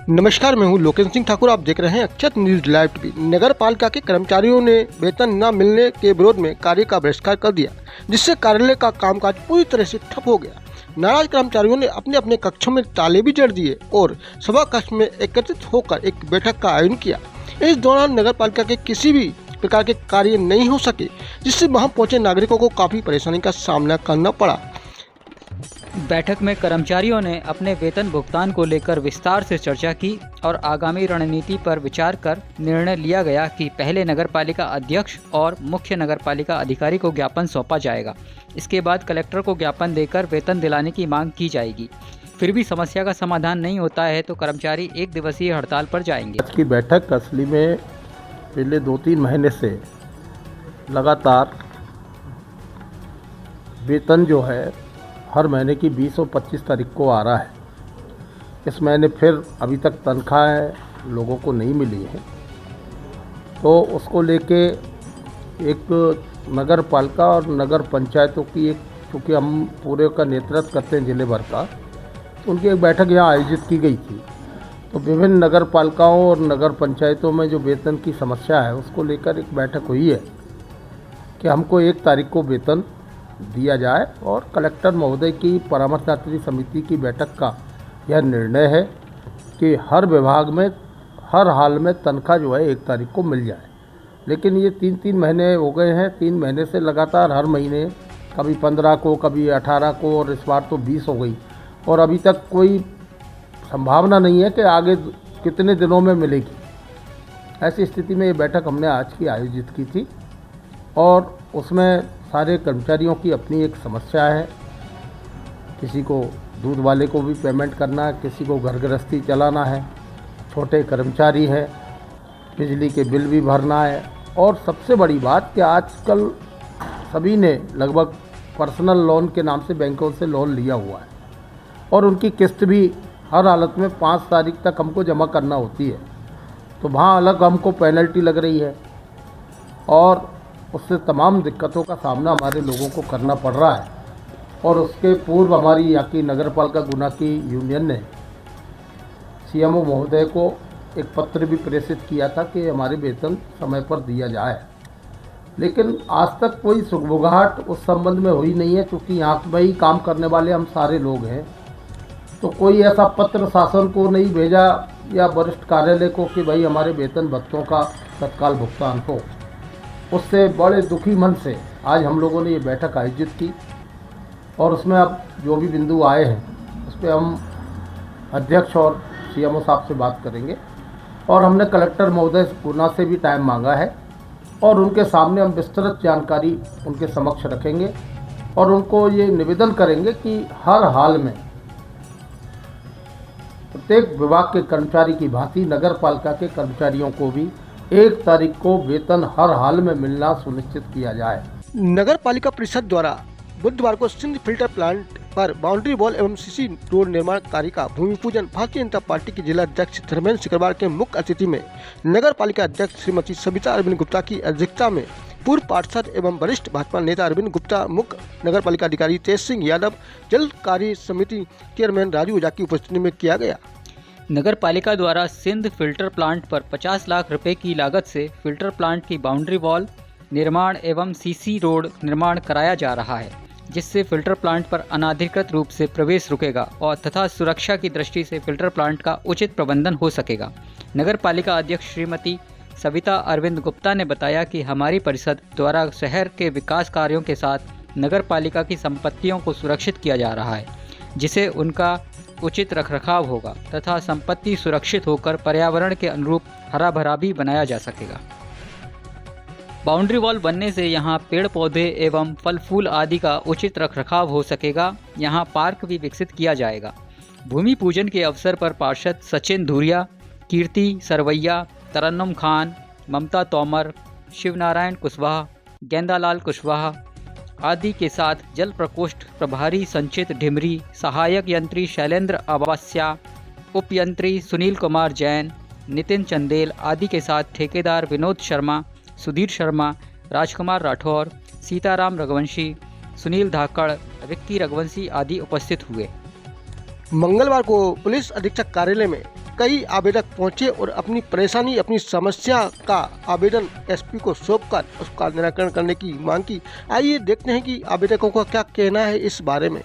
नमस्कार, मैं हूं लोकेश सिंह ठाकुर। आप देख रहे हैं अक्षत न्यूज लाइव टीवी। नगर पालिका के कर्मचारियों ने वेतन न मिलने के विरोध में कार्य का बहिष्कार कर दिया, जिससे कार्यालय का कामकाज पूरी तरह से ठप हो गया। नाराज कर्मचारियों ने अपने अपने कक्षों में ताले भी जड़ दिए और सभा कक्ष में एकत्रित होकर एक बैठक का आयोजन किया। इस दौरान नगर पालिका के किसी भी प्रकार के कार्य नहीं हो सके, जिससे वहां पहुंचे नागरिकों को काफ़ी परेशानी का सामना करना पड़ा। बैठक में कर्मचारियों ने अपने वेतन भुगतान को लेकर विस्तार से चर्चा की और आगामी रणनीति पर विचार कर निर्णय लिया गया कि पहले नगरपालिका अध्यक्ष और मुख्य नगरपालिका अधिकारी को ज्ञापन सौंपा जाएगा। इसके बाद कलेक्टर को ज्ञापन देकर वेतन दिलाने की मांग की जाएगी। फिर भी समस्या का समाधान नहीं होता है तो कर्मचारी 1 दिवसीय हड़ताल पर जाएंगे। आज की बैठक असली में पिछले 2-3 महीने से लगातार वेतन जो है हर महीने की 20 और 25 तारीख को आ रहा है। इस महीने फिर अभी तक तनख्वाहें लोगों को नहीं मिली है, तो उसको लेके एक नगर पालिका और नगर पंचायतों की एक, चूँकि हम पूरे का नेतृत्व करते हैं जिले भर का, तो उनकी एक बैठक यहाँ आयोजित की गई थी। तो विभिन्न नगर पालिकाओं और नगर पंचायतों में जो वेतन की समस्या है उसको लेकर एक बैठक हुई है कि हमको 1 तारीख को वेतन दिया जाए, और कलेक्टर महोदय की परामर्शदात्री समिति की बैठक का यह निर्णय है कि हर विभाग में हर हाल में तनख्वाह जो है 1 तारीख को मिल जाए। लेकिन ये 3-3 महीने हो गए हैं, 3 महीने से लगातार हर महीने कभी 15 को, कभी 18 को, और इस बार तो 20 हो गई, और अभी तक कोई संभावना नहीं है कि आगे कितने दिनों में मिलेगी। ऐसी स्थिति में ये बैठक हमने आज की आयोजित की थी, और उसमें सारे कर्मचारियों की अपनी एक समस्या है। किसी को दूध वाले को भी पेमेंट करना है, किसी को घर गृहस्थी चलाना है, छोटे कर्मचारी हैं, बिजली के बिल भी भरना है, और सबसे बड़ी बात कि आजकल सभी ने लगभग पर्सनल लोन के नाम से बैंकों से लोन लिया हुआ है, और उनकी किस्त भी हर हालत में 5 तारीख तक हमको जमा करना होती है। तो वहाँ अलग हमको पेनल्टी लग रही है, और उससे तमाम दिक्कतों का सामना हमारे लोगों को करना पड़ रहा है। और उसके पूर्व हमारी यहाँ की नगरपालिका गुना की यूनियन ने सीएमओ महोदय को एक पत्र भी प्रेषित किया था कि हमारे वेतन समय पर दिया जाए, लेकिन आज तक कोई सुगबुगाहट उस संबंध में हुई नहीं है। क्योंकि यहाँ में ही काम करने वाले हम सारे लोग हैं, तो कोई ऐसा पत्र शासन को नहीं भेजा या वरिष्ठ कार्यालय को कि भाई हमारे वेतन भत्तों का तत्काल भुगतान हो। उससे बड़े दुखी मन से आज हम लोगों ने ये बैठक आयोजित की, और उसमें अब जो भी बिंदु आए हैं उस पर हम अध्यक्ष और सीएमओ साहब से बात करेंगे, और हमने कलेक्टर महोदय गुना से भी टाइम मांगा है, और उनके सामने हम विस्तृत जानकारी उनके समक्ष रखेंगे, और उनको ये निवेदन करेंगे कि हर हाल में प्रत्येक विभाग के कर्मचारी की भांति नगर पालिका के कर्मचारियों को भी 1 तारीख को वेतन हर हाल में मिलना सुनिश्चित किया जाए। नगर पालिका परिषद द्वारा बुधवार को सिंध फिल्टर प्लांट पर बाउंड्री वॉल एवं सीसी रोड निर्माण कार्य का भूमि पूजन भारतीय जनता पार्टी के जिला अध्यक्ष धर्मेंद्र सिकरवार के मुख्य अतिथि में नगर पालिका अध्यक्ष श्रीमती सविता अरविंद गुप्ता की अध्यक्षता में पूर्व पार्षद एवं वरिष्ठ भाजपा नेता अरविंद गुप्ता, मुख्य नगर पालिका अधिकारी तेज सिंह यादव, जल कार्य समिति चेयरमैन राजू ओझा की उपस्थिति में किया गया। नगर पालिका द्वारा सिंध फिल्टर प्लांट पर 50 लाख रुपए की लागत से फिल्टर प्लांट की बाउंड्री वॉल निर्माण एवं सीसी रोड निर्माण कराया जा रहा है, जिससे फिल्टर प्लांट पर अनाधिकृत रूप से प्रवेश रुकेगा और तथा सुरक्षा की दृष्टि से फिल्टर प्लांट का उचित प्रबंधन हो सकेगा। नगर पालिका अध्यक्ष श्रीमती सविता अरविंद गुप्ता ने बताया कि हमारी परिषद द्वारा शहर के विकास कार्यों के साथ नगर पालिका की संपत्तियों को सुरक्षित किया जा रहा है, जिसे उनका उचित रखरखाव होगा तथा संपत्ति सुरक्षित होकर पर्यावरण के अनुरूप हरा भरा भी बनाया जा सकेगा। बाउंड्री वॉल बनने से यहाँ पेड़ पौधे एवं फल फूल आदि का उचित रखरखाव हो सकेगा। यहाँ पार्क भी विकसित किया जाएगा। भूमि पूजन के अवसर पर पार्षद सचिन धूरिया, कीर्ति सरवैया, तरन्नुम खान, ममता तोमर, शिवनारायण कुशवाहा, गेंदालाल कुशवाहा आदि के साथ जल प्रकोष्ठ प्रभारी संचित ढिमरी, सहायक यंत्री शैलेंद्र आवास्या, उप यंत्री सुनील कुमार जैन, नितिन चंदेल आदि के साथ ठेकेदार विनोद शर्मा, सुधीर शर्मा, राजकुमार राठौर, सीताराम रघुवंशी, सुनील धाकड़, विक्की रघुवंशी आदि उपस्थित हुए। मंगलवार को पुलिस अधीक्षक कार्यालय में कई आवेदक पहुंचे और अपनी परेशानी, अपनी समस्या का आवेदन एसपी को सौंपकर उसका निराकरण करने की मांग की। आइए देखते हैं कि आवेदकों का क्या कहना है इस बारे में।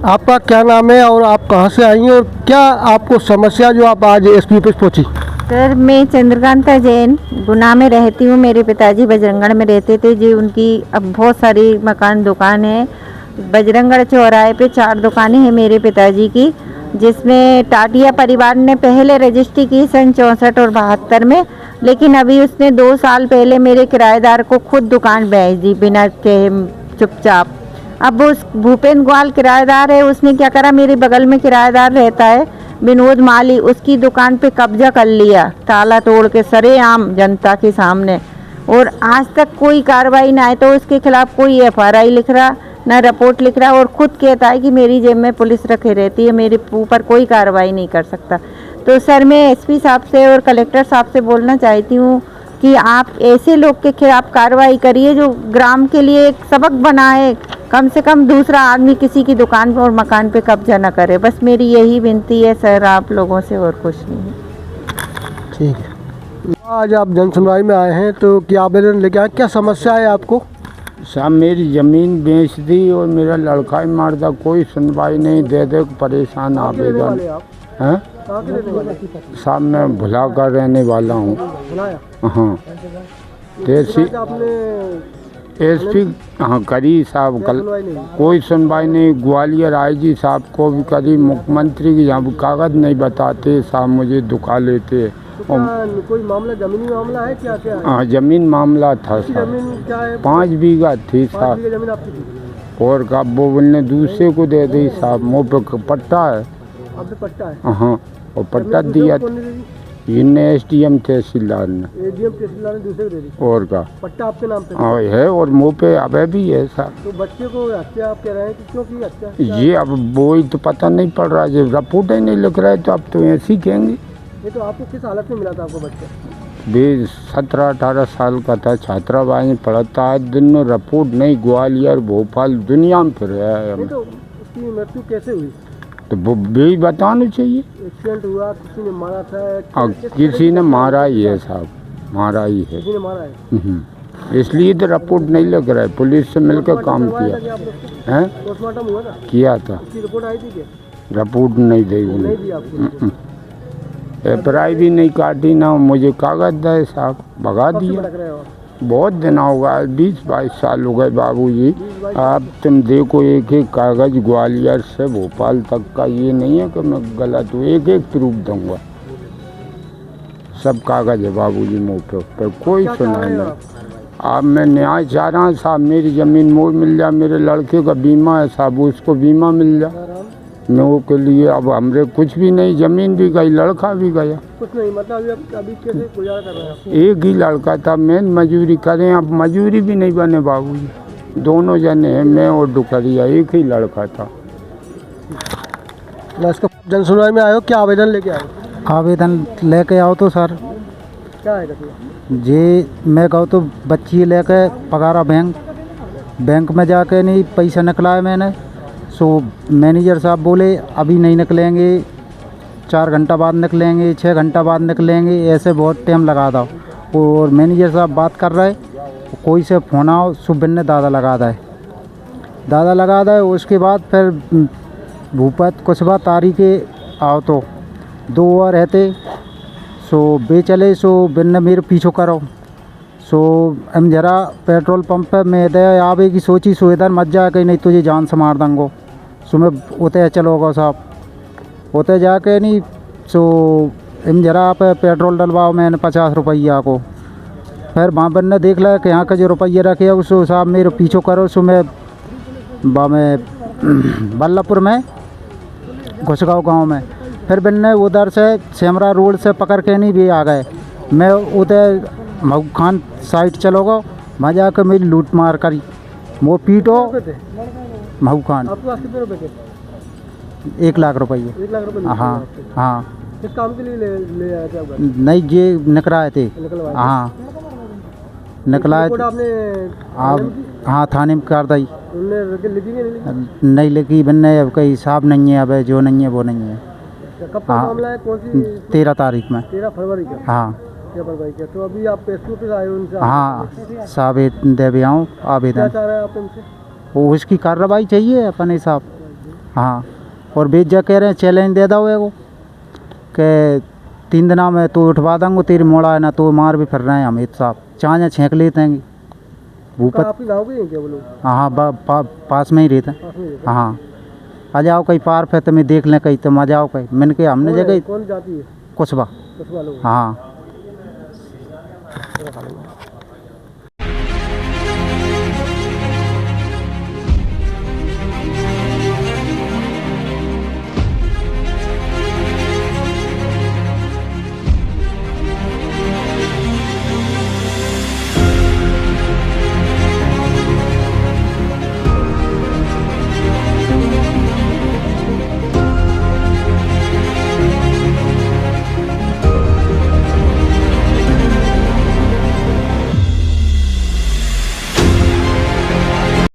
आपका क्या नाम है और आप कहां से आई हैं और क्या आपको समस्या जो आप आज एसपी ऑफिस पहुंची? सर, मैं चंद्रकांता जैन गुना में रहती हूँ। मेरे पिताजी बजरंगगढ़ में रहते थे जी। उनकी अब बहुत सारी मकान दुकान है। बजरंगगढ़ चौराहे पे 4 दुकानें हैं मेरे पिताजी की, जिसमें टाटिया परिवार ने पहले रजिस्ट्री की सन 64 और 72 में, लेकिन अभी उसने 2 साल पहले मेरे किराएदार को खुद दुकान बेच दी बिना कहे, चुपचाप। अब उस भूपेंद्र ग्वाल किराएदार है, उसने क्या करा, मेरे बगल में किराएदार रहता है विनोद माली, उसकी दुकान पे कब्जा कर लिया ताला तोड़ के सरेआम जनता के सामने। और आज तक कोई कार्रवाई ना है, तो उसके खिलाफ कोई एफआरआई लिख रहा ना रिपोर्ट लिख रहा, और खुद कहता है कि मेरी जेब में पुलिस रखे रहती है, मेरे ऊपर कोई कार्रवाई नहीं कर सकता। तो सर, मैं एसपी साहब से और कलेक्टर साहब से बोलना चाहती हूँ कि आप ऐसे लोग के खिलाफ कार्रवाई करिए जो ग्राम के लिए एक सबक बनाए। कम से कम दूसरा आदमी किसी की दुकान और मकान पे कब्जा न करे। बस मेरी यही विनती है सर आप लोगों से, और कुछ नहीं। ठीक है। आज आप जन सुनवाई में आए हैं तो क्या आवेदन लेके आए, क्या समस्या है आपको? साहब, मेरी ज़मीन बेच दी और मेरा लड़का ही मार दिया, कोई सुनवाई नहीं, दे दे परेशान आवेदन हैं। साहब, मैं भुला कर रहने वाला हूँ। हाँ, देसी एसपी हाँ करी साहब, कल कोई सुनवाई नहीं। ग्वालियर आईजी साहब को भी करी, मुख्यमंत्री की यहाँ कागज़ नहीं बताते साहब, मुझे दुखा लेते। कोई मामला, जमीनी मामला है क्या? हाँ, ज़मीन मामला था साहब। जमीन क्या है? 5 बीघा थी साहब। जमीन आपकी थी? और का वो बोलने दूसरे को दे दी साहब। मुँह पे पट्टा है। आप पे पट्टा है? हाँ, और पट्टा दिया इन्हें एसडीएम तहसीलदार ने। एडीएम तहसीलदार ने दूसरे को दे दी? और का पट्टा आपके नाम पे हाँ है, और मुँह पे अबे भी है साहब। तो बच्चे को हत्या आप कह रहे हैं कि क्यों की हत्या? ये अब वो ही तो पता नहीं पड़ रहा है, जब रिपोर्ट ही नहीं लिख रहा है तो अब तो ऐसे ही कहेंगे। ये तो आपको किस हालत में मिला था आपको बच्चा? भी 17-18 साल का था, छात्रावास में पढ़ता है, दिन में रिपोर्ट नहीं, ग्वालियर भोपाल दुनिया में फिर है। तो उसकी मृत्यु कैसे हुई? तो वो भी बताना चाहिए। एक्सीडेंट हुआ, किसी ने मारा था? किसी ने मारा ही है साहब, मारा ही है। किसी ने मारा है? इसलिए तो रिपोर्ट नहीं लग रहा है। पुलिस से मिलकर काम किया है। पोस्टमार्टम हुआ था? किया था। उसकी रिपोर्ट आई थी क्या? रिपोर्ट नहीं दी नहीं उन्हें। दी आपको? एफआई भी नहीं काटी, ना मुझे कागज दे साहब, भगा दिया। भटक रहे हो? बहुत दिन हो गया, 20-22 साल हो गए बाबूजी। आप तुम देखो, एक एक कागज ग्वालियर से भोपाल तक का, ये नहीं है कि मैं गलत हूँ, एक एक प्रूफ दूंगा। सब कागज है बाबूजी मुँह पे कोई सुनाई नहीं। अब मैं न्याय चाह रहा हूँ साहब, मेरी ज़मीन मोड़ मिल जाए, मेरे लड़के का बीमा है साहब, उसको बीमा मिल जाए लोगों के लिए। अब हमरे कुछ भी नहीं, ज़मीन भी गई, लड़का भी गया। कुछ नहीं, मतलब अभी कैसे गुजारा कर रहे हैं? एक ही लड़का था, मैं मजूरी करें, अब मजूरी भी नहीं बने बाबूजी। दोनों जने हैं, मैं और डुकरिया, एक ही लड़का था। इसका जन सुनवाई में आयो, क्या आवेदन लेके आए? आवेदन लेके आओ तो सर, क्या है? जे मैं कहूँ तो बच्ची लेके पगारा बैंक में जाके नहीं पैसा निकला है मैंने। सो मैनेजर साहब बोले अभी नहीं निकलेंगे, 4 घंटा बाद निकलेंगे, 6 घंटा बाद निकलेंगे, ऐसे बहुत टाइम लगा था। और मैनेजर साहब बात कर रहे, कोई से फ़ोन आओ, सुबह ने दादा लगा दे। उसके बाद फिर भूपत कुछ बात तारीखे आओ तो 2 और रहते, सो बे चले, सो बिन मेरे पीछो करो। सो हम जरा पेट्रोल पंप पे मैं दे आवे की सोची, सो इधर मत जा कहीं नहीं तुझे जान से मार देंगो। सो मैं उते चलोगा साहब, उते जाके नहीं, सो हम जरा पे पेट्रोल डलवाओ मैंने 50 रुपया को। फिर वहाँ पर ने देख लिया कि यहाँ का जो रुपये रखे हो, सो साहब मेरे पीछो करो। सो मैं बल्लभपुर में घुसगांव गांव में, फिर बिन्ने उधर से सेमरा रोड से पकड़ के नहीं भी आ गए। मैं उधर महू खान साइड चलोगा, वहाँ जाकर मेरी लूट मार करी, वो पीटो। महू खान आपके पास कितने रुपए थे? 1 लाख रुपये। 1 लाख रुपए? हाँ हाँ। किस काम के लिए ले आए थे आप? नहीं, ये निकलाए थे। हाँ, निकलाए थे आप? हाँ, थाने में कर दी। लिखी नहीं लिखी, बनने अब कहीं साहब नहीं है, अब जो नहीं है वो नहीं है। कब का हाँ। मामला है? कौन सी? 13 तारीख में। 13 फरवरी का। हाँ 13 फरवरी का। तो अभी आप एसपी ऑफिस आए हो उनसे? हाँ साबित दे आऊँ क्या आवेदन। चाह रहे हैं आप उनसे? वो उसकी कार्रवाई चाहिए अपने हिसाब। हाँ और बेजा कह रहे हैं चैलेंज दे दो वो कि 3 दिना में तो उठवा देंगे तेरी मोड़ा है ना, तो मार भी फिर रहे हैं हम एक साहब चाँज छेंक लेते हैं भूपत। आप ही गाँव के हैं क्या वो लोग? हाँ पास में ही रहते हैं। पास में रहते हैं? हाँ आ जाओ कहीं पार पे तुम्हें देख लें कहीं तुम आ जाओ कहीं मैंने कहा हमने कौन है? जगह कौन जाती है? कुछ बा। कुछ वालों? हाँ